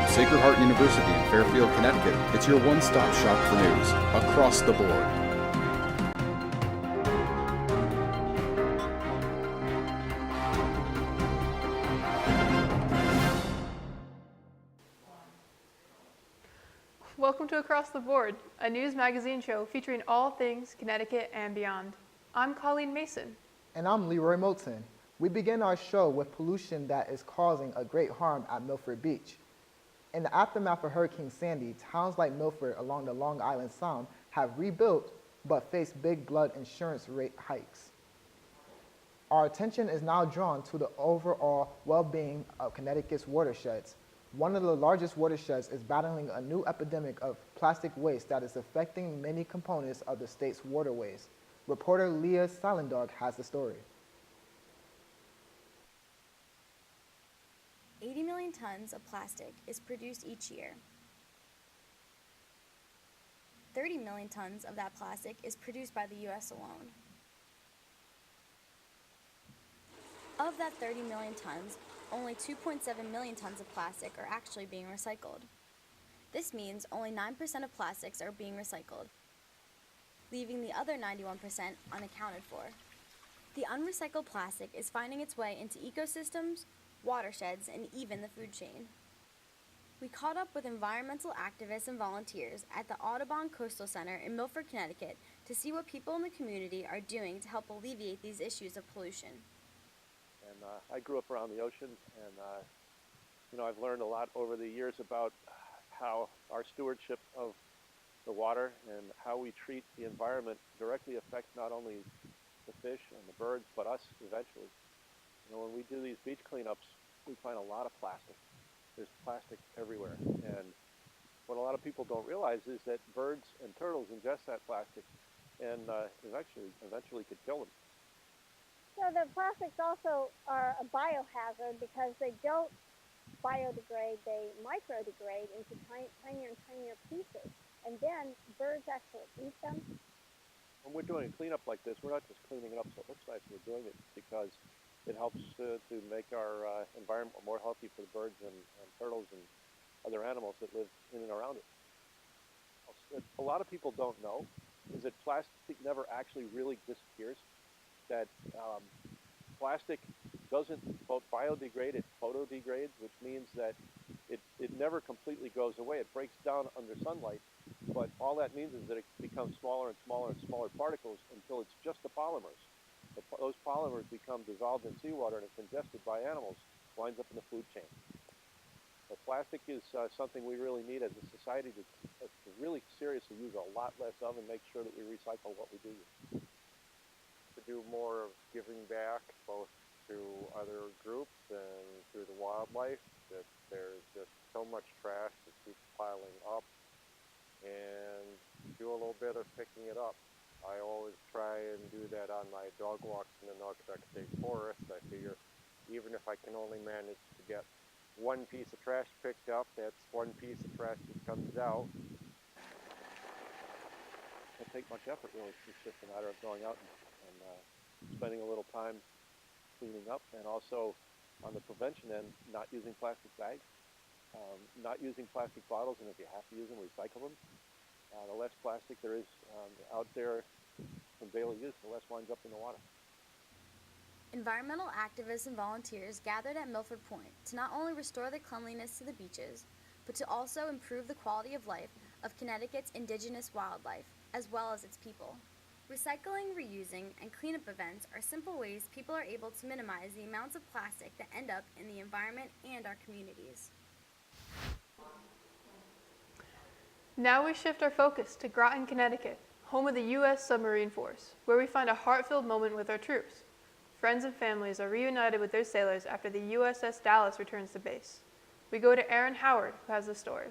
From Sacred Heart University in Fairfield, Connecticut, it's your one-stop shop for news, across the board. Welcome to Across the Board, a news magazine show featuring all things Connecticut and beyond. I'm Colleen Mason. And I'm Leroy Moulton. We begin our show with pollution that is causing a great harm at Milford Beach. In the aftermath of Hurricane Sandy, towns like Milford along the Long Island Sound have rebuilt but face big blood insurance rate hikes. Our attention is now drawn to the overall well-being of Connecticut's watersheds. One of the largest watersheds is battling a new epidemic of plastic waste that is affecting many components of the state's waterways. Reporter Leah Silendog has the story. 80 million tons of plastic is produced each year. 30 million tons of that plastic is produced by the U.S. alone. Of that 30 million tons, only 2.7 million tons of plastic are actually being recycled. This means only 9% of plastics are being recycled, leaving the other 91% unaccounted for. The unrecycled plastic is finding its way into ecosystems, watersheds, and even the food chain. We caught up with environmental activists and volunteers at the Audubon Coastal Center in Milford, Connecticut to see what people in the community are doing to help alleviate these issues of pollution. And I grew up around the ocean, and I've learned a lot over the years about how our stewardship of the water and how we treat the environment directly affects not only the fish and the birds, but us eventually. When we do these beach cleanups, we find a lot of plastic. There's plastic everywhere. And what a lot of people don't realize is that birds and turtles ingest that plastic and eventually could kill them. So the plastics also are a biohazard because they don't biodegrade, they microdegrade into tinier and tinier pieces. And then birds actually eat them. When we're doing a cleanup like this, we're not just cleaning it up so it looks nice, we're doing it because it helps to make our environment more healthy for the birds and turtles and other animals that live in and around it. A lot of people don't know is that plastic never actually really disappears. That plastic doesn't both biodegrade, it photodegrades, which means that it never completely goes away. It breaks down under sunlight, but all that means is that it becomes smaller and smaller and smaller particles until it's just the polymers. Those polymers become dissolved in seawater and it's ingested by animals, winds up in the food chain. So plastic is something we really need as a society to really seriously use a lot less of and make sure that we recycle what we do use. To do more of giving back, both to other groups and to the wildlife, that there's just so much trash that keeps piling up, and do a little bit of picking it up. I always try and do that on my dog walks in the Naugatuck State Forest. I figure even if I can only manage to get one piece of trash picked up, that's one piece of trash that comes out. It doesn't take much effort really. It's just a matter of going out and spending a little time cleaning up, and also on the prevention end, not using plastic bags, not using plastic bottles, and if you have to use them, recycle them. The less plastic there is out there from daily use, the less winds up in the water. Environmental activists and volunteers gathered at Milford Point to not only restore the cleanliness to the beaches, but to also improve the quality of life of Connecticut's indigenous wildlife, as well as its people. Recycling, reusing, and cleanup events are simple ways people are able to minimize the amounts of plastic that end up in the environment and our communities. Now we shift our focus to Groton, Connecticut, home of the U.S. Submarine Force, where we find a heart-filled moment with our troops. Friends and families are reunited with their sailors after the USS Dallas returns to base. We go to Erin Howard, who has the story.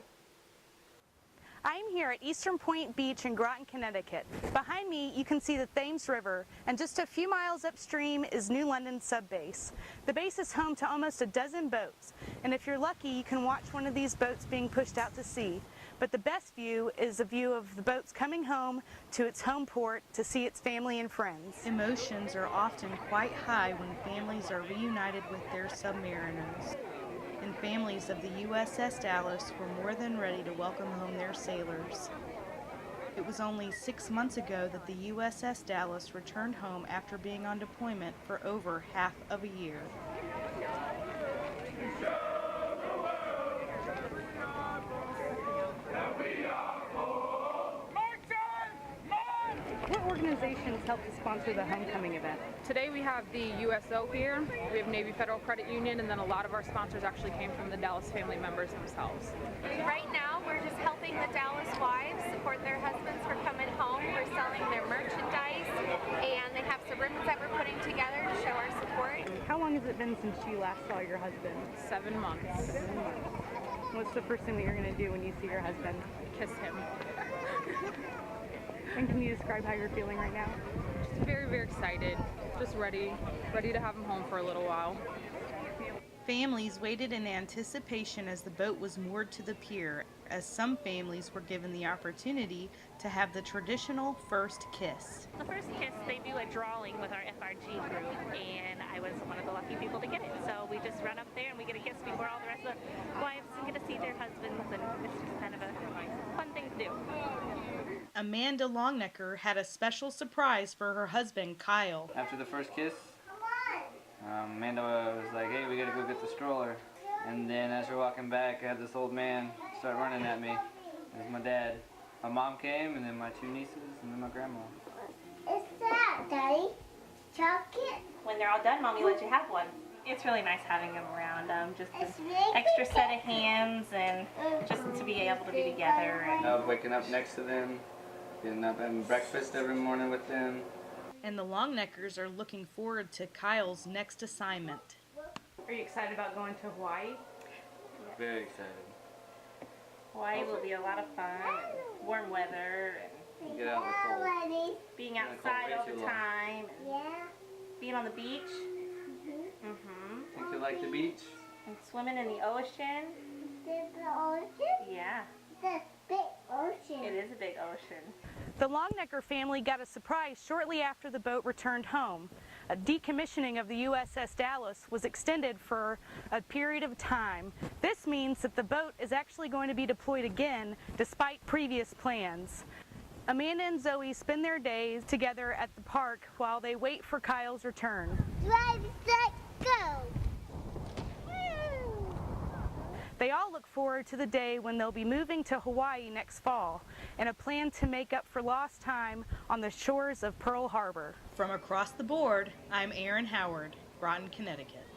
I'm here at Eastern Point Beach in Groton, Connecticut. Behind me, you can see the Thames River, and just a few miles upstream is New London Sub Base. The base is home to almost a dozen boats, and if you're lucky, you can watch one of these boats being pushed out to sea. But the best view is a view of the boats coming home to its home port to see its family and friends. Emotions are often quite high when families are reunited with their submariners. and families of the USS Dallas were more than ready to welcome home their sailors. It was only 6 months ago that the USS Dallas returned home after being on deployment for over half of a year. What organizations helped to sponsor the homecoming event? Today we have the USO here, we have Navy Federal Credit Union, and then a lot of our sponsors actually came from the Dallas family members themselves. Right now we're just helping the Dallas wives support their husbands for coming home. We're selling their merchandise, and they have some ribbons that we're putting together to show our support. How long has it been since you last saw your husband? 7 months. What's the first thing that you're going to do when you see your husband? Kiss him. And can you describe how you're feeling right now? Just very, very excited. Just ready to have him home for a little while. Families waited in anticipation as the boat was moored to the pier, as some families were given the opportunity to have the traditional first kiss. The first kiss, they do a drawing with our FRG group, and I was one of the lucky people to get it. So we just run up there and we get a kiss before all the rest of the wives get to see their husbands, and it's just kind of a fun thing to do. Amanda Longnecker had a special surprise for her husband, Kyle. After the first kiss, Amanda was like, hey, we gotta go get the stroller. And then as we're walking back, I had this old man start running at me. It was my dad. My mom came, and then my 2 nieces, and then my grandma. What's that, Daddy? Chocolate? When they're all done, Mommy lets you have one. It's really nice having them around. Just It's an really extra good. set of hands, and just to be able to be together. And Waking up next to them, getting up having breakfast every morning with them. And the Longneckers are looking forward to Kyle's next assignment. Are you excited about going to Hawaii? Very excited. Hawaii will be a lot of fun, and warm weather, and Get out in the cold. Daddy. being Been in the cold outside way all too the long. time, and Yeah. being on the beach, Think you like the beach? and swimming in the ocean. The ocean? Yeah, The big ocean. it is a big ocean. The Longnecker family got a surprise shortly after the boat returned home. A decommissioning of the USS Dallas was extended for a period of time. This means that the boat is actually going to be deployed again despite previous plans. Amanda and Zoe spend their days together at the park while they wait for Kyle's return. Drive, set, go. They all look forward to the day when they'll be moving to Hawaii next fall and a plan to make up for lost time on the shores of Pearl Harbor. From across the board, I'm Erin Howard, Groton, Connecticut.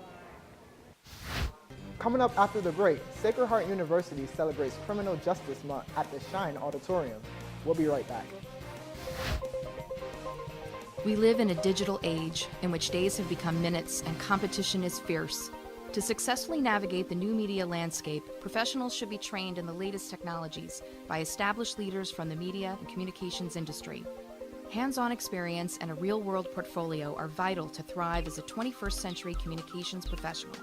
Coming up after the break, Sacred Heart University celebrates Criminal Justice Month at the Shine Auditorium. We'll be right back. We live in a digital age in which days have become minutes and competition is fierce. To successfully navigate the new media landscape, professionals should be trained in the latest technologies by established leaders from the media and communications industry. Hands-on experience and a real-world portfolio are vital to thrive as a 21st century communications professional.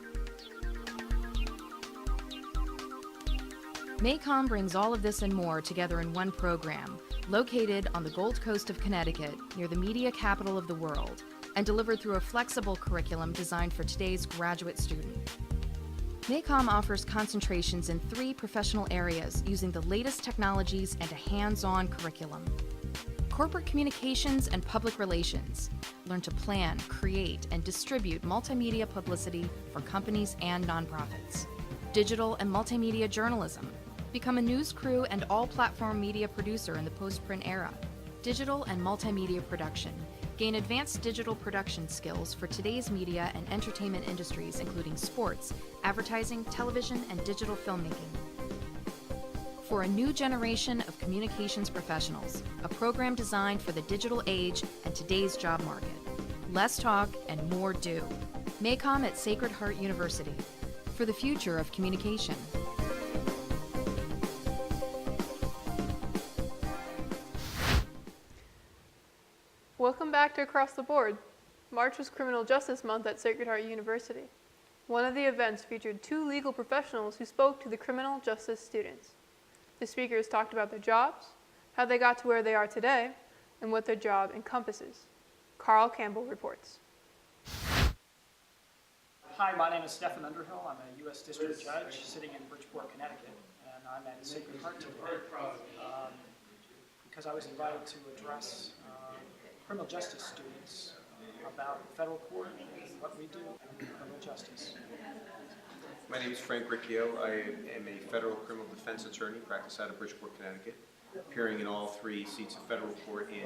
MACOM brings all of this and more together in one program, located on the Gold Coast of Connecticut, near the media capital of the world, and delivered through a flexible curriculum designed for today's graduate student. MACOM offers concentrations in 3 professional areas using the latest technologies and a hands-on curriculum. Corporate communications and public relations. Learn to plan, create, and distribute multimedia publicity for companies and nonprofits. Digital and multimedia journalism. Become a news crew and all-platform media producer in the post-print era. Digital and multimedia production. Gain advanced digital production skills for today's media and entertainment industries, including sports, advertising, television, and digital filmmaking. For a new generation of communications professionals, a program designed for the digital age and today's job market. Less talk and more do. MACOM at Sacred Heart University. For the future of communication. Welcome back to Across the Board. March was Criminal Justice Month at Sacred Heart University. One of the events featured 2 legal professionals who spoke to the criminal justice students. The speakers talked about their jobs, how they got to where they are today, and what their job encompasses. Carl Campbell reports. Hi, my name is Stephen Underhill. I'm a U.S. District Judge sitting in Bridgeport, Connecticut, and I'm at Sacred Heart today because I was invited to address criminal justice students about federal court and what we do in criminal justice. My name is Frank Riccio. I am a federal criminal defense attorney, practice out of Bridgeport, Connecticut, appearing in all 3 seats of federal court in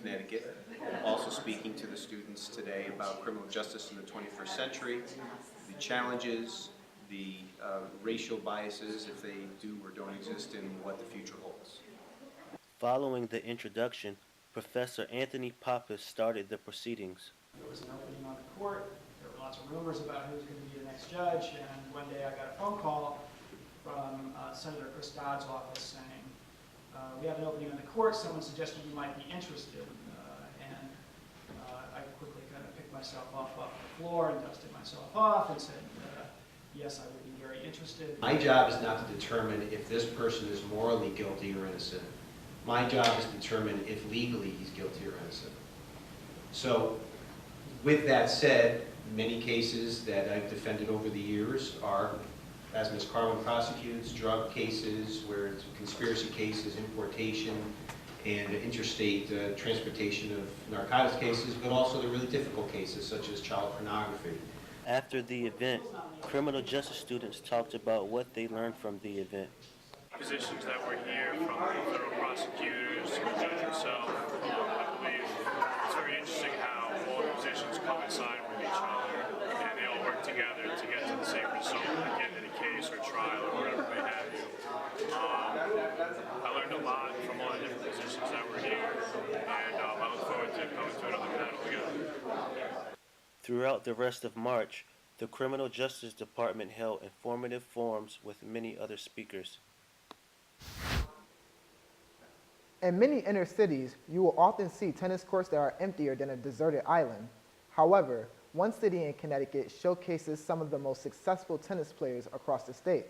Connecticut. Also speaking to the students today about criminal justice in the 21st century, the challenges, the racial biases, if they do or don't exist, and what the future holds. Following the introduction, Professor Anthony Pappas started the proceedings. There was an opening on the court. There were lots of rumors about who was going to be the next judge, and one day I got a phone call from Senator Chris Dodd's office saying, we have an opening on the court, someone suggested you might be interested, and I quickly kind of picked myself off the floor and dusted myself off and said, yes, I would be very interested. My job is not to determine if this person is morally guilty or innocent. My job is to determine if legally he's guilty or innocent. So, with that said, many cases that I've defended over the years are, as Ms. Carlin prosecutes, drug cases, where it's conspiracy cases, importation, and interstate transportation of narcotics cases, but also the really difficult cases such as child pornography. After the event, criminal justice students talked about what they learned from the event. Positions that were here from federal prosecutors, the judge himself, I believe it's very interesting how all the positions coincide with each other and they all work together to get to the same result at the end of the case or trial or whatever may have you. I learned a lot from all the different positions that were here, and I look forward to coming to another panel together. Throughout the rest of March, the Criminal Justice Department held informative forums with many other speakers. In many inner cities, you will often see tennis courts that are emptier than a deserted island. However, one city in Connecticut showcases some of the most successful tennis players across the state.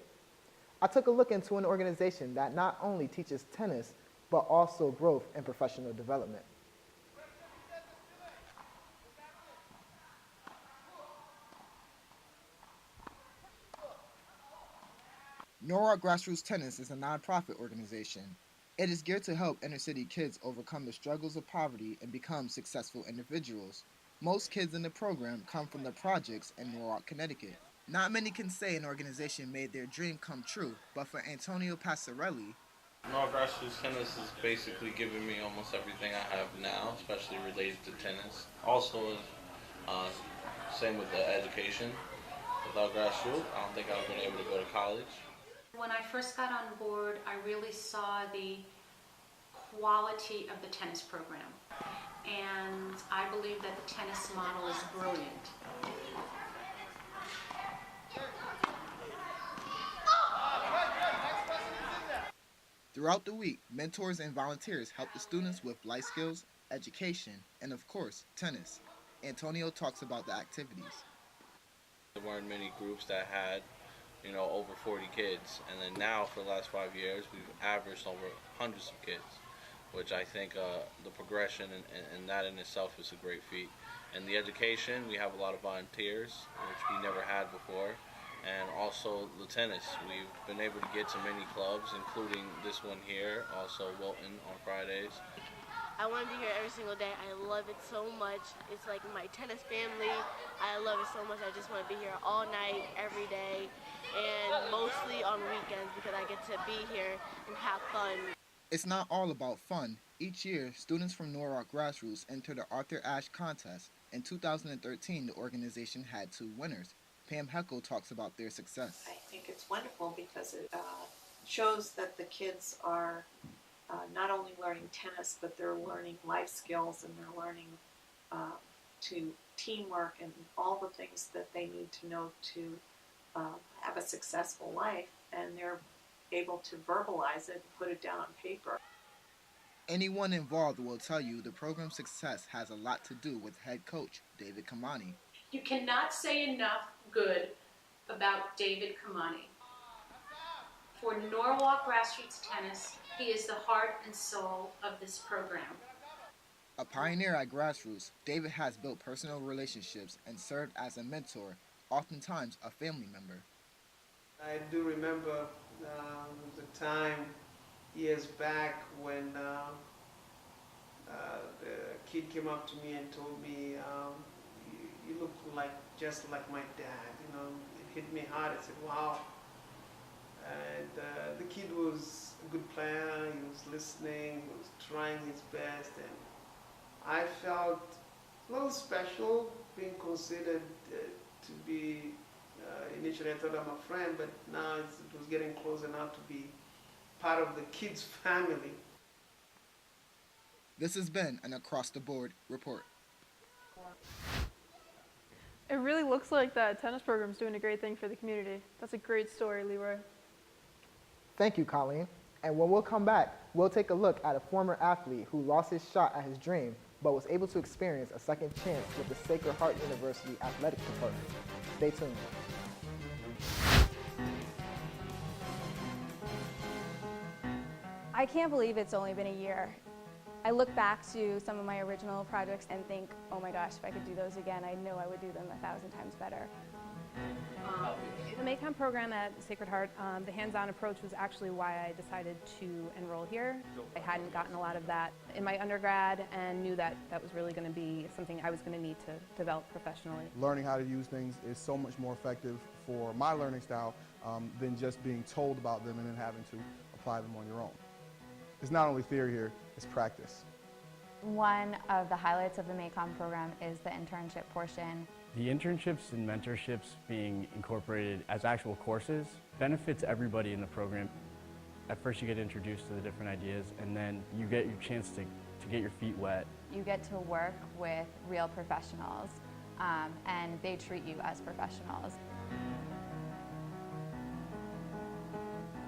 I took a look into an organization that not only teaches tennis, but also growth and professional development. Norwalk Grassroots Tennis is a nonprofit organization. It is geared to help inner-city kids overcome the struggles of poverty and become successful individuals. Most kids in the program come from the projects in Norwalk, Connecticut. Not many can say an organization made their dream come true, but for Antonio Passarelli, Norwalk Grassroots Tennis has basically given me almost everything I have now, especially related to tennis. Also, same with the education. Without Grassroots, I don't think I would have been able to go to college. When I first got on board, I really saw the quality of the tennis program. And I believe that the tennis model is brilliant. throughout the week, mentors and volunteers help the students with life skills, education, and of course, tennis. Antonio talks about the activities. There weren't many groups that had, over 40 kids, and then now for the last 5 years we've averaged over hundreds of kids, which I think the progression and that in itself is a great feat. And the education, we have a lot of volunteers, which we never had before, and also the tennis. We've been able to get to many clubs, including this one here, also Wilton on Fridays. I want to be here every single day. I love it so much. It's like my tennis family. I love it so much. I just want to be here all night, every day, and mostly on weekends because I get to be here and have fun. It's not all about fun. Each year, students from Norwalk Grassroots enter the Arthur Ashe contest. In 2013, the organization had 2 winners. Pam Heckel talks about their success. I think it's wonderful because it shows that the kids are not only learning tennis, but they're learning life skills and they're learning to teamwork and all the things that they need to know to have a successful life, and they're able to verbalize it and put it down on paper. Anyone involved will tell you the program's success has a lot to do with head coach David Kamani. You cannot say enough good about David Kamani. For Norwalk Grassroots Tennis, he is the heart and soul of this program. A pioneer at Grassroots, David has built personal relationships and served as a mentor oftentimes a family member. I do remember the time years back when the kid came up to me and told me, you look just like my dad. You know, it hit me hard. I said, wow. And the kid was a good player. He was listening. He was trying his best, and I felt a little special being considered to be. Initially, I thought I'm a friend, but now it was getting close enough to be part of the kids' family. This has been an Across the Board report. It really looks like that tennis program is doing a great thing for the community. That's a great story, Leroy. Thank you, Colleen. And when we'll come back, we'll take a look at a former athlete who lost his shot at his dream, but was able to experience a second chance with the Sacred Heart University Athletic Department. Stay tuned. I can't believe it's only been a year. I look back to some of my original projects and think, oh my gosh, if I could do those again, I know I would do them 1,000 times better. The MACOM program at Sacred Heart, the hands-on approach was actually why I decided to enroll here. I hadn't gotten a lot of that in my undergrad and knew that that was really going to be something I was going to need to develop professionally. Learning how to use things is so much more effective for my learning style than just being told about them and then having to apply them on your own. It's not only theory here, it's practice. One of the highlights of the MACOM program is the internship portion. The internships and mentorships being incorporated as actual courses benefits everybody in the program. At first you get introduced to the different ideas, and then you get your chance to get your feet wet. You get to work with real professionals, and they treat you as professionals.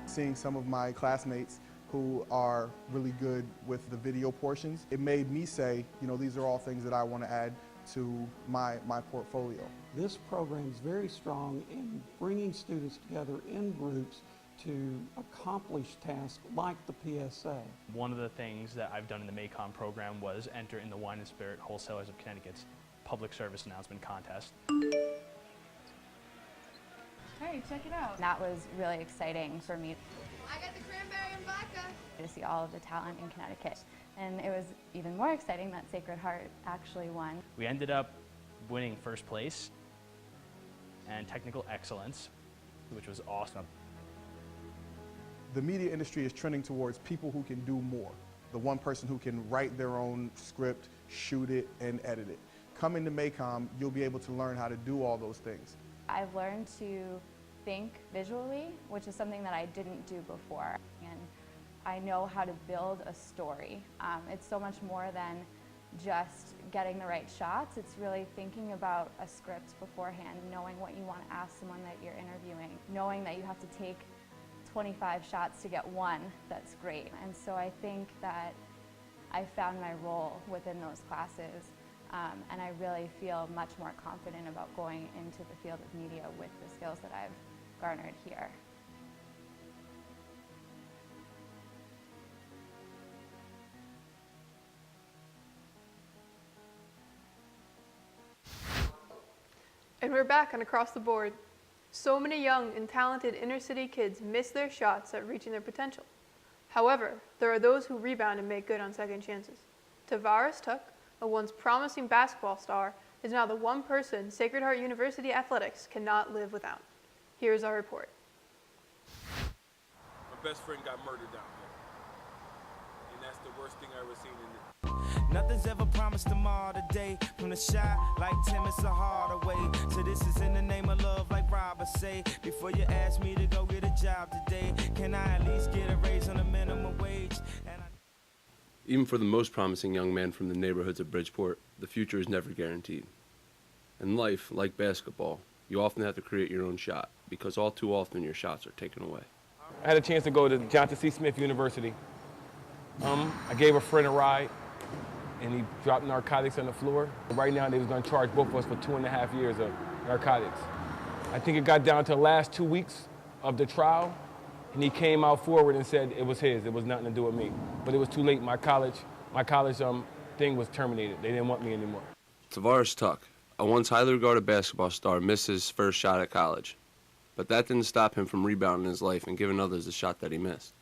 Seeing some of my classmates who are really good with the video portions, it made me say, you know, these are all things that I want to add to my portfolio. This program is very strong in bringing students together in groups to accomplish tasks like the PSA. One of the things that I've done in the MACOM program was enter in the Wine and Spirit Wholesalers of Connecticut's public service announcement contest. Hey, check it out. That was really exciting for me. I got the cranberry and vodka. To see all of the talent in Connecticut. And it was even more exciting that Sacred Heart actually won. We ended up winning first place and technical excellence, which was awesome. The media industry is trending towards people who can do more. The one person who can write their own script, shoot it, and edit it. Coming to MACOM, you'll be able to learn how to do all those things. I've learned to think visually, which is something that I didn't do before. And I know how to build a story. It's so much more than just getting the right shots. It's really thinking about a script beforehand, knowing what you want to ask someone that you're interviewing, knowing that you have to take 25 shots to get one that's great. And so I think that I found my role within those classes, and I really feel much more confident about going into the field of media with the skills that I've garnered here. And we're back on Across the Board. So many young and talented inner city kids miss their shots at reaching their potential. However, there are those who rebound and make good on second chances. Tavares Tuck, a once promising basketball star, is now the one person Sacred Heart University athletics cannot live without. Here's our report. My best friend got murdered down here. And that's the worst thing I ever seen in it. Nothing's ever promised tomorrow today. From the shy like Tim, it's a harder way. So this is in the name of love, like Robert say. Before you ask me to go get a job today, can I at least get a raise on the minimum wage? Even for the most promising young man from the neighborhoods of Bridgeport, the future is never guaranteed. In life, like basketball, you often have to create your own shot, because all too often your shots are taken away. I had a chance to go to Johnson C. Smith University. I gave a friend a ride, and he dropped narcotics on the floor. Right now, they was going to charge both of us for 2.5 years of narcotics. I think it got down to the last 2 weeks of the trial, and he came out forward and said it was his. It was nothing to do with me. But it was too late. My college thing was terminated. They didn't want me anymore. Tavares Tuck, A once highly regarded basketball star missed his first shot at college, but that didn't stop him from rebounding his life and giving others the shot that he missed.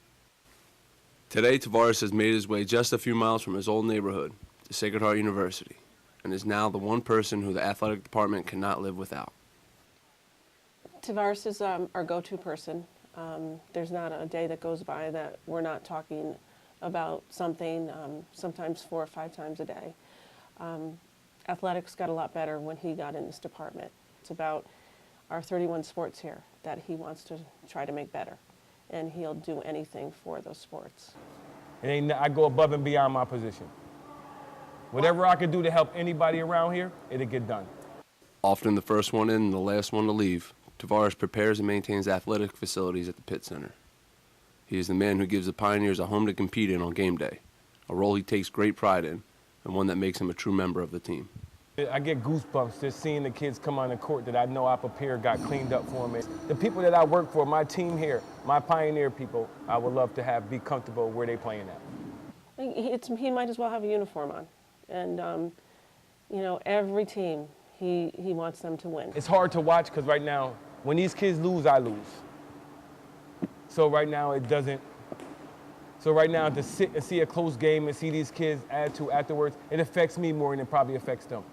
Today, Tavares has made his way just a few miles from his old neighborhood to Sacred Heart University and is now the one person who the athletic department cannot live without. Tavares is our go-to person. There's not a day that goes by that we're not talking about something, sometimes 4 or 5 times a day. Athletics got a lot better when he got in this department. It's about our 31 sports here that he wants to try to make better, and he'll do anything for those sports. I go above and beyond my position. Whatever I can do to help anybody around here, it'll get done. Often the first one in and the last one to leave, Tavares prepares and maintains athletic facilities at the Pitt Center. He is the man who gives the Pioneers a home to compete in on game day, a role he takes great pride in, and one that makes him a true member of the team. I get goosebumps just seeing the kids come on the court that I know I prepared, got cleaned up for them. The people that I work for, my team here, my Pioneer people, I would love to be comfortable where they playing at. He might as well have a uniform on. And, you know, every team, he wants them to win. It's hard to watch because right now, when these kids lose, I lose. So right now to sit and see a close game and see these kids add to afterwards, it affects me more than it probably affects them.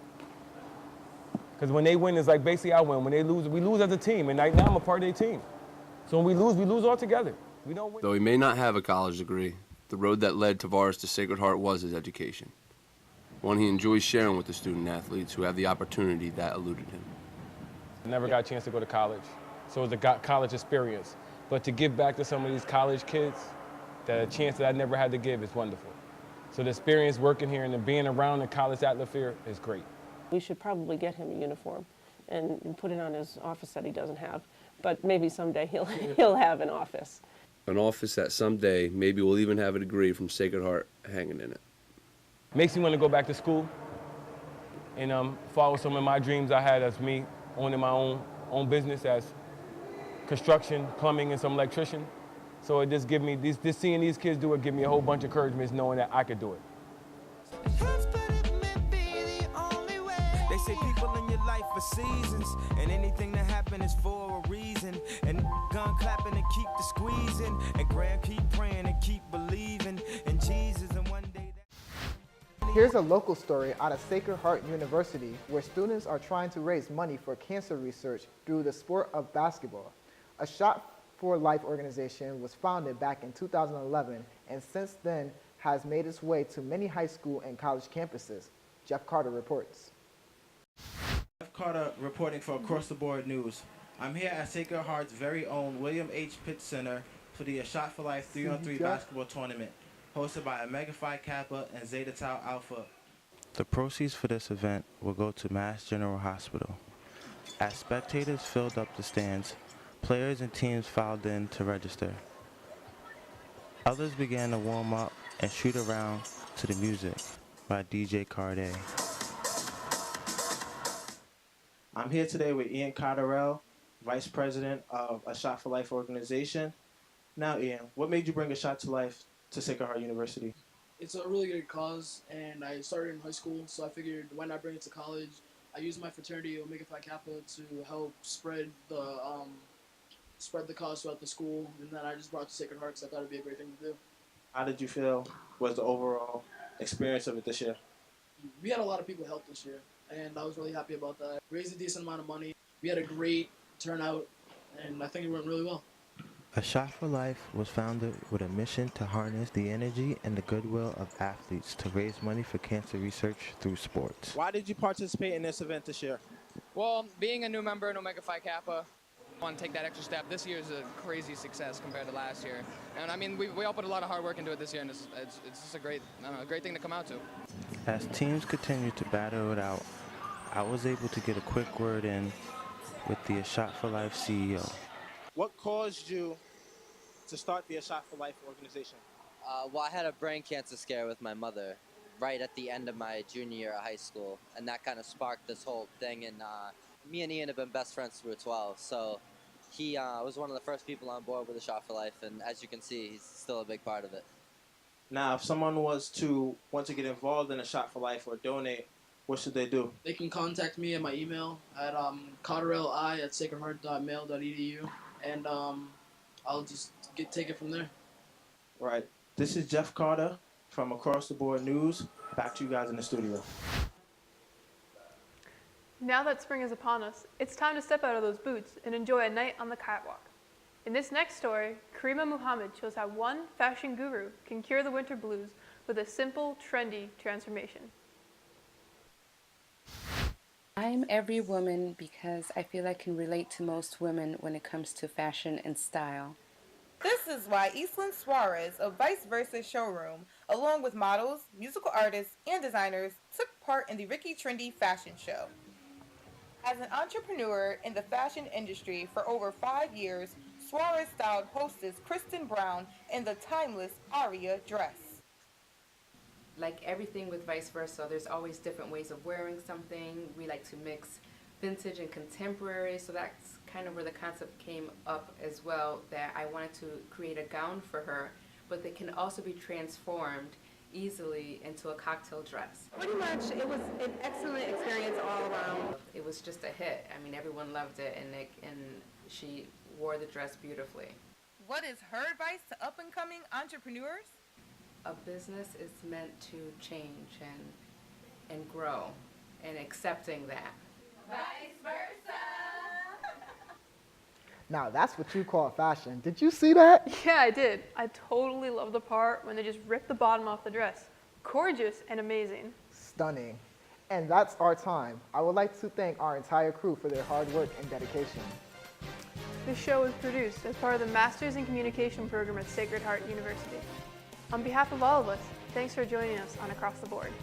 Because when they win, it's like basically I win. When they lose, we lose as a team. And right now I'm a part of their team. So when we lose all together. We don't win. Though he may not have a college degree, the road that led Tavares to Sacred Heart was his education. One he enjoys sharing with the student athletes who have the opportunity that eluded him. I never got a chance to go to college, so it was a college experience. But to give back to some of these college kids, the chance that I never had to give is wonderful. So the experience working here and the being around the college atmosphere is great. We should probably get him a uniform and put it on his office that he doesn't have. But maybe someday he'll have an office. An office that someday maybe will even have a degree from Sacred Heart hanging in it. Makes me want to go back to school and follow some of my dreams I had as me owning my own business as construction, plumbing, and some electrician. So it just give me, this seeing these kids do it, give me a whole bunch of encouragement knowing that I could do it. They say people in your life for seasons, and anything that happen is for a reason. And gun clapping and keep the squeezing, and Graham keep praying and keep believing in Jesus, and one day Here's a local story out of Sacred Heart University where students are trying to raise money for cancer research through the sport of basketball. A Shot for Life organization was founded back in 2011 and since then has made its way to many high school and college campuses. Jeff Carter reports. Jeff Carter reporting for Across the Board News. I'm here at Sacred Heart's very own William H. Pitt Center for the A Shot for Life 3-on-3 basketball tournament, hosted by Omega Phi Kappa and Zeta Tau Alpha. The proceeds for this event will go to Mass General Hospital. As spectators filled up the stands, players and teams filed in to register. Others began to warm up and shoot around to the music by DJ Carday. I'm here today with Ian Cotterell, Vice President of A Shot for Life organization. Now, Ian, what made you bring A Shot to Life to Sacred Heart University? It's a really good cause, and I started in high school, so I figured why not bring it to college. I used my fraternity, Omega Phi Kappa, to help spread the cause throughout the school, and then I just brought it to Sacred Heart because I thought it'd be a great thing to do. How did you feel was the overall experience of it this year? We had a lot of people help this year, and I was really happy about that. Raised a decent amount of money. We had a great turnout, and I think it went really well. A Shot for Life was founded with a mission to harness the energy and the goodwill of athletes to raise money for cancer research through sports. Why did you participate in this event this year? Well, being a new member in Omega Phi Kappa, I want to take that extra step. This year is a crazy success compared to last year. And I mean, we all put a lot of hard work into it this year, and it's just a great thing to come out to. As teams continued to battle it out, I was able to get a quick word in with the A Shot for Life CEO. What caused you to start the A Shot for Life organization? Well, I had a brain cancer scare with my mother right at the end of my junior year of high school, and that kind of sparked this whole thing. And me and Ian have been best friends through 12, so he was one of the first people on board with A Shot for Life, and as you can see, he's still a big part of it. Now, if someone was to want to get involved in A Shot for Life or donate, What should they do? They can contact me at my email at cotterelli@sacredheart.mail.edu, and I'll just take it from there. Right. This is Jeff Carter from Across the Board News. Back to you guys in the studio. Now that spring is upon us, it's time to step out of those boots and enjoy a night on the catwalk. In this next story, Karima Muhammad shows how one fashion guru can cure the winter blues with a simple, trendy transformation. I'm every woman because I feel I can relate to most women when it comes to fashion and style. This is why Eastland Suarez of Vice Versa Showroom, along with models, musical artists, and designers, took part in the Ricky Trendy Fashion Show. As an entrepreneur in the fashion industry for over 5 years, Suarez styled hostess Kristen Brown in the timeless Aria dress. Like everything with Vice Versa, there's always different ways of wearing something. We like to mix vintage and contemporary, so that's kind of where the concept came up as well, that I wanted to create a gown for her, but that can also be transformed easily into a cocktail dress. Pretty much, it was an excellent experience all around. It was just a hit. I mean, everyone loved it, and she wore the dress beautifully. What is her advice to up-and-coming entrepreneurs? A business is meant to change and grow, and accepting that. Vice versa. Now that's what you call fashion. Did you see that? Yeah, I did. I totally love the part when they just ripped the bottom off the dress. Gorgeous and amazing. Stunning. And that's our time. I would like to thank our entire crew for their hard work and dedication. This show was produced as part of the Masters in Communication program at Sacred Heart University. On behalf of all of us, thanks for joining us on Across the Board.